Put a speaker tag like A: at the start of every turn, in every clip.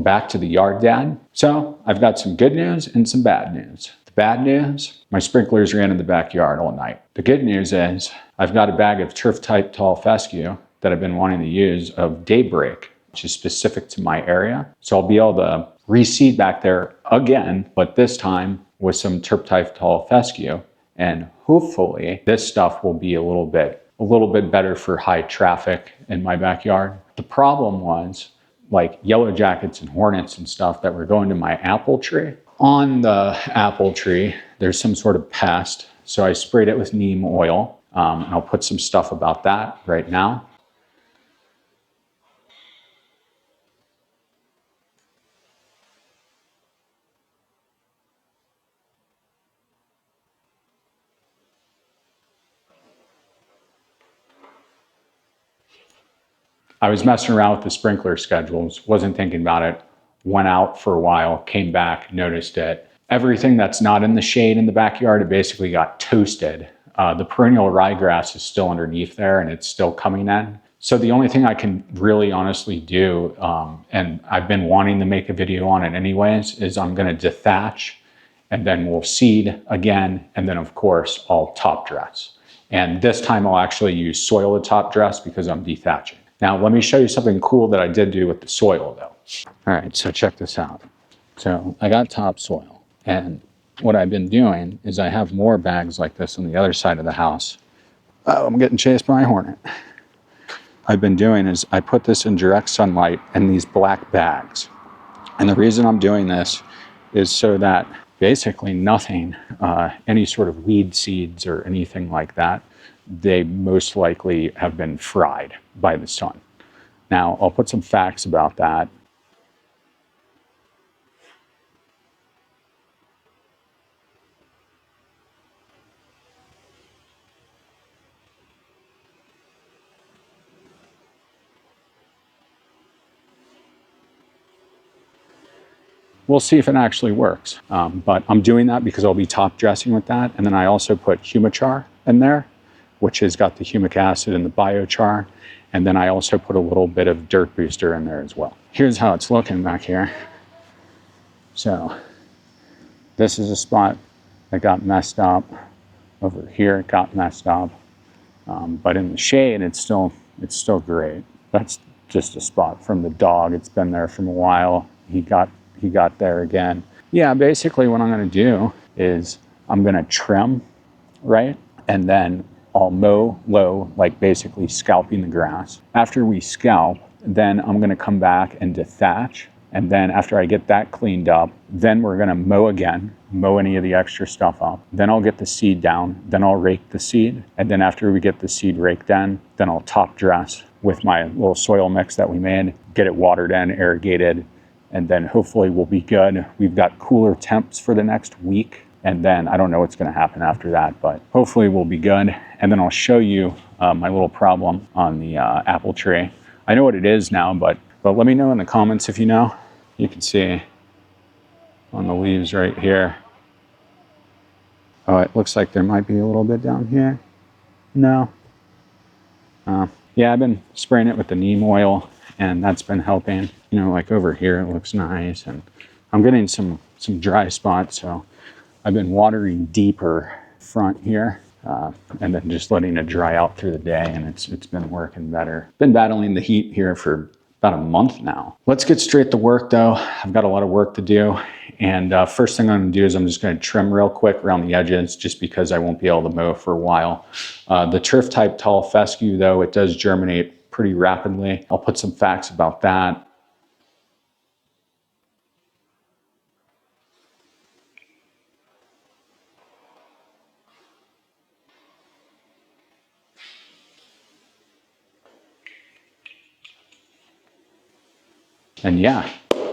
A: back to the yard dad. So I've got some good news and some bad news. The bad news, my sprinklers ran in the backyard all night. The good news is I've got a bag of turf type tall fescue that I've been wanting to use of daybreak, which is specific to my area. So I'll be able to reseed back there again, but this time with some turf type tall fescue. And hopefully this stuff will be a little bit better for high traffic in my backyard. The problem was like yellow jackets and hornets and stuff that were going to my apple tree. On the apple tree, there's some sort of pest. So I sprayed it with neem oil. And I'll put some stuff about that right now. I was messing around with the sprinkler schedules, wasn't thinking about it, went out for a while, came back, noticed it. Everything that's not in the shade in the backyard, it basically got toasted. The perennial ryegrass is still underneath there and it's still coming in. So the only thing I can really honestly do, and I've been wanting to make a video on it anyways, is I'm gonna dethatch and then we'll seed again. And then of course, I'll top dress. And this time I'll actually use soil to top dress because I'm dethatching. Now, let me show you something cool that I did do with the soil though. All right, so check this out. So I got topsoil, and what I've been doing is I have more bags like this on the other side of the house. Oh, I'm getting chased by a hornet. I've been doing is I put this in direct sunlight in these black bags. And the reason I'm doing this is so that basically nothing, any sort of weed seeds or anything like that, they most likely have been fried by the sun. Now, I'll put some facts about that. We'll see if it actually works. But I'm doing that because I'll be top dressing with that. And then I also put humichar in there, which has got the humic acid and the biochar. And then I also put a little bit of dirt booster in there as well. Here's how it's looking back here. So this is a spot that got messed up. Over here it got messed up. But in the shade, it's still great. That's just a spot from the dog. It's been there from a while. He got there again. Yeah, basically what I'm gonna do is I'm gonna trim, right? And then I'll mow low, like basically scalping the grass. After we scalp, then I'm gonna come back and dethatch. And then after I get that cleaned up, then we're gonna mow again, mow any of the extra stuff up. Then I'll get the seed down, then I'll rake the seed. And then after we get the seed raked in, then I'll top dress with my little soil mix that we made, get it watered in, irrigated, and then hopefully we'll be good. We've got cooler temps for the next week. And then I don't know what's gonna happen after that, but hopefully we'll be good. And then I'll show you my little problem on the apple tree. I know what it is now, but let me know in the comments if you know. You can see on the leaves right here. Oh, it looks like there might be a little bit down here. No. Yeah, I've been spraying it with the neem oil and that's been helping. You know, like over here, it looks nice. And I'm getting some dry spots, so I've been watering deeper front here and then just letting it dry out through the day, and it's been working better. Been battling the heat here for about a month now. Let's get straight to work though. I've got a lot of work to do. And first thing I'm gonna do is I'm just gonna trim real quick around the edges just because I won't be able to mow for a while. The turf type tall fescue though, it does germinate pretty rapidly. I'll put some facts about that. And yeah,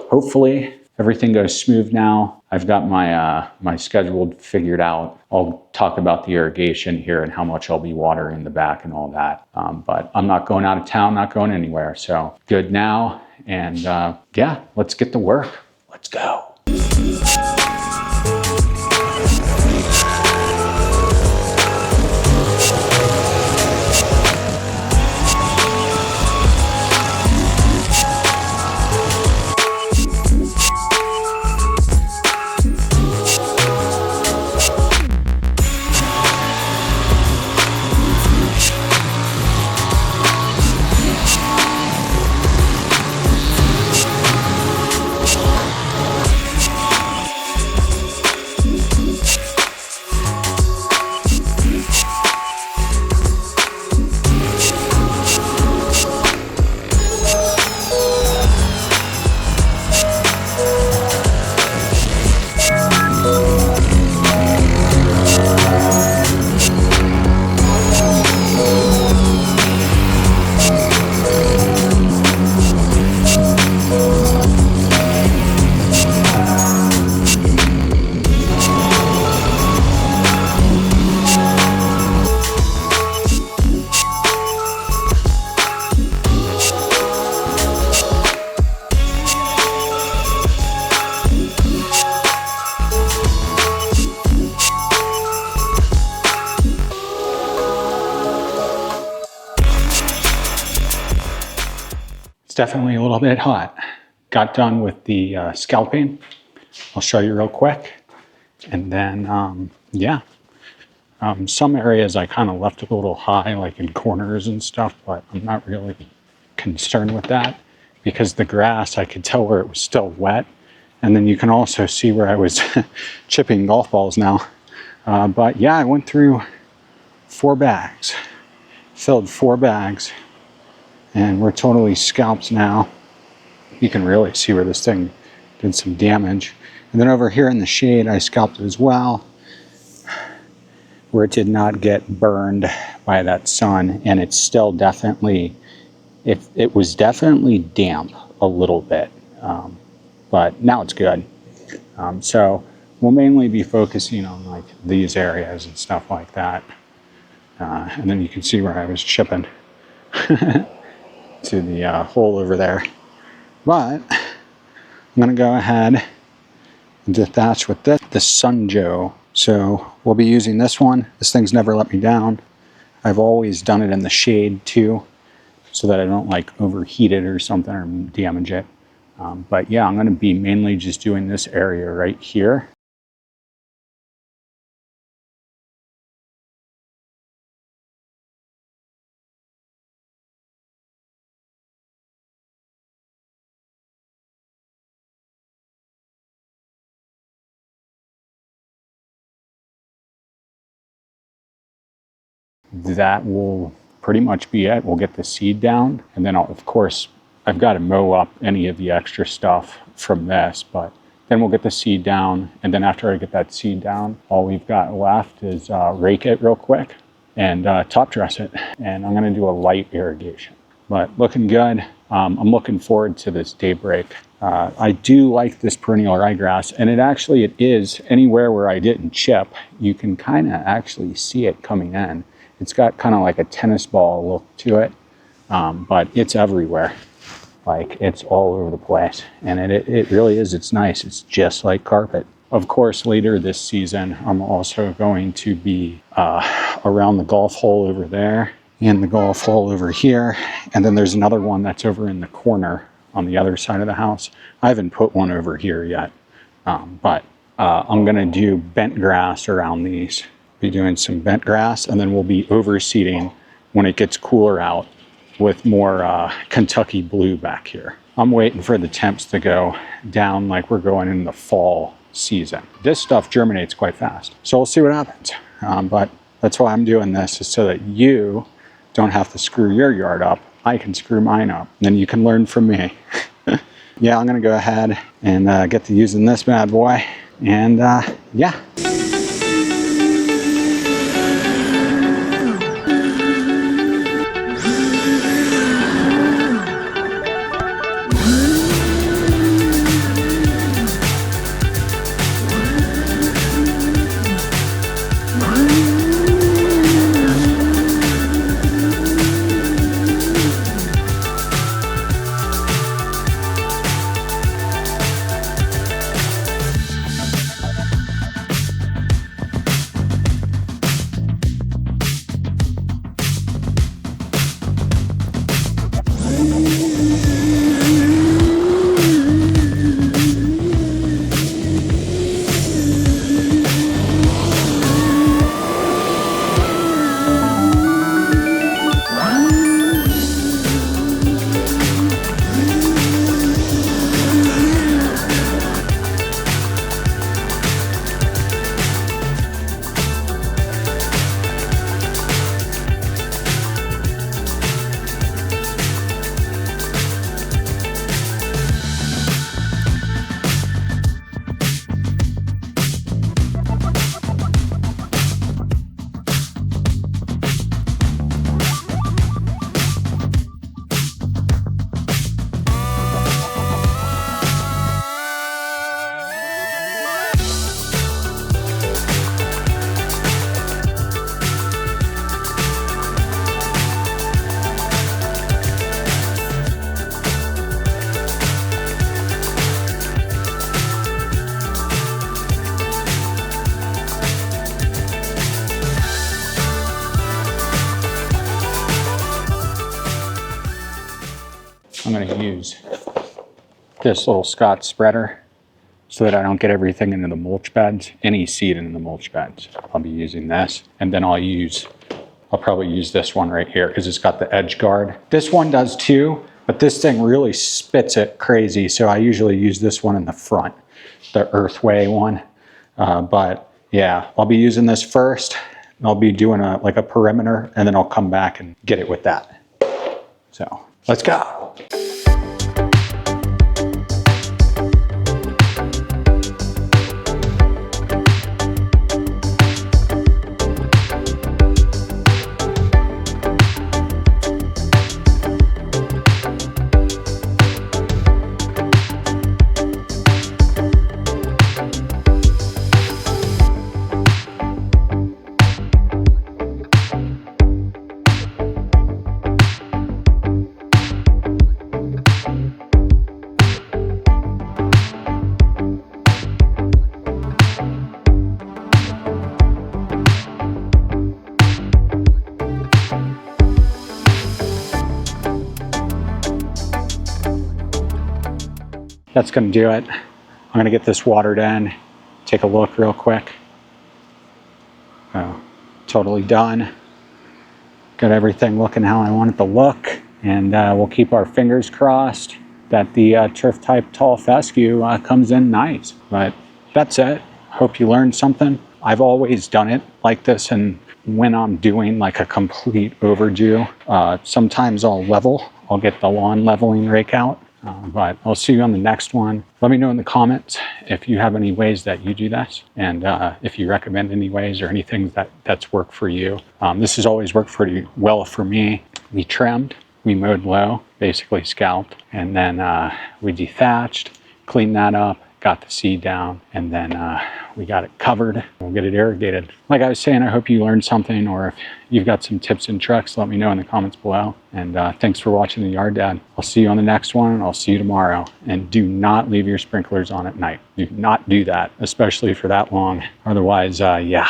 A: hopefully everything goes smooth now. I've got my my schedule figured out. I'll talk about the irrigation here and how much I'll be watering the back and all that. But I'm not going out of town, not going anywhere. So good now. And yeah, let's get to work. Let's go. definitely a little bit hot. Got done with the scalping. I'll show you real quick. And then, yeah. Some areas I kind of left a little high, like in corners and stuff, but I'm not really concerned with that because the grass, I could tell where it was still wet. And then you can also see where I was chipping golf balls now. But yeah, I went through 4 bags, filled 4 bags, and we're totally scalped now. You can really see where this thing did some damage. And then over here in the shade, I scalped it as well, where it did not get burned by that sun. And it's still definitely, it was definitely damp a little bit, but now it's good. So we'll mainly be focusing on like these areas and stuff like that. And then you can see where I was chipping to the hole over there. But I'm gonna go ahead and dethatch with this, the Sunjo. So we'll be using this one. This thing's never let me down. I've always done it in the shade too, so that I don't like overheat it or something or damage it. But yeah, I'm gonna be mainly just doing this area right here. That will pretty much be it. We'll get the seed down, and then of course, I've got to mow up any of the extra stuff from this, but then we'll get the seed down, and then after I get that seed down, all we've got left is rake it real quick and top dress it. And I'm gonna do a light irrigation, but looking good. I'm looking forward to this daybreak. I do like this perennial ryegrass, and it is anywhere where I didn't chip, you can kind of actually see it coming in. It's got kind of like a tennis ball look to it, but it's everywhere. Like it's all over the place, and it really is. It's nice. It's just like carpet. Of course, later this season, I'm also going to be around the golf hole over there and the golf hole over here. And then there's another one that's over in the corner on the other side of the house. I haven't put one over here yet, but I'm gonna do bent grass around these. Be doing some bent grass, and then we'll be overseeding when it gets cooler out with more Kentucky blue back here. I'm waiting for the temps to go down like we're going in the fall season. This stuff germinates quite fast, so we'll see what happens. But that's why I'm doing this, is so that you don't have to screw your yard up. I can screw mine up, and then you can learn from me. Yeah, I'm gonna go ahead and get to using this bad boy, and yeah. going to use this little Scott spreader so that I don't get everything into the mulch beds, any seed into the mulch beds. I'll be using this, and then I'll probably use this one right here because it's got the edge guard. This one does too, but this thing really spits it crazy, so I usually use this one in the front, the Earthway one. But yeah, I'll be using this first. I'll be doing like a perimeter, and then I'll come back and get it with that. So let's go. That's going to do it. I'm going to get this watered in, take a look real quick. Oh, totally done. Got everything looking how I want it to look, and we'll keep our fingers crossed that the turf type tall fescue comes in nice. But that's it. Hope you learned something. I've always done it like this, and when I'm doing like a complete overdo, sometimes I'll get the lawn leveling rake out. But I'll see you on the next one. Let me know in the comments if you have any ways that you do this, and if you recommend any ways or anything that's worked for you. This has always worked pretty well for me. We trimmed, we mowed low, basically scalped, and then we dethatched, cleaned that up, got the seed down, and then we got it covered. We'll get it irrigated. Like I was saying, I hope you learned something, or if you've got some tips and tricks, let me know in the comments below. And thanks for watching The Yard Dad. I'll see you on the next one, and I'll see you tomorrow. And do not leave your sprinklers on at night. Do not do that, especially for that long. Otherwise, yeah.